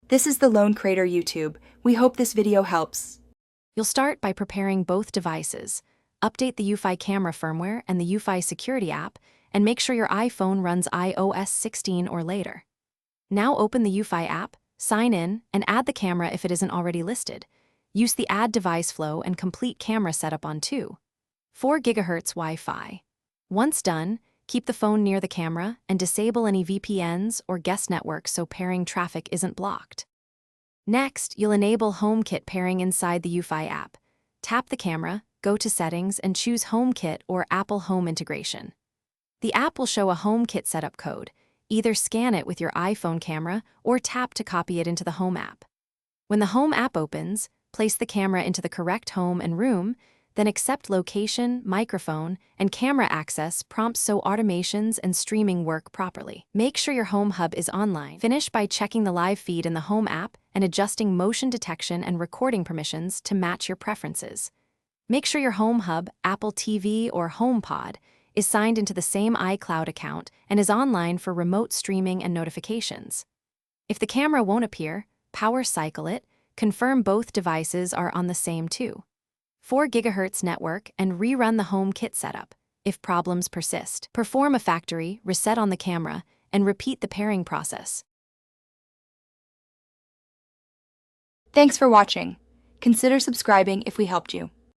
This is the Lone Crater YouTube. We hope this video helps. You'll start by preparing both devices. Update the Eufy camera firmware and the Eufy security app, and make sure your iPhone runs iOS 16 or later. Now open the Eufy app, sign in, and add the camera if it isn't already listed. Use the Add Device flow and complete camera setup on 4 GHz Wi-Fi. Once done, keep the phone near the camera and disable any VPNs or guest networks so pairing traffic isn't blocked. Next, you'll enable Homekit pairing inside the Eufy app. Tap the camera, go to Settings, and choose Homekit or Apple Home Integration. The app will show a Homekit setup code. Either scan it with your iPhone camera or tap to copy it into the Home app. When the Home app opens, place the camera into the correct home and room, then accept location, microphone, and camera access prompts so automations and streaming work properly. Make sure your Home Hub is online. Finish by checking the live feed in the Home app and adjusting motion detection and recording permissions to match your preferences. Make sure your Home Hub, Apple TV, or HomePod is signed into the same iCloud account and is online for remote streaming and notifications. If the camera won't appear, power cycle it, confirm both devices are on the same 4 GHz network, and rerun the Homekit setup. If problems persist, perform a factory reset on the camera and repeat the pairing process. Thanks for watching. Consider subscribing if we helped you.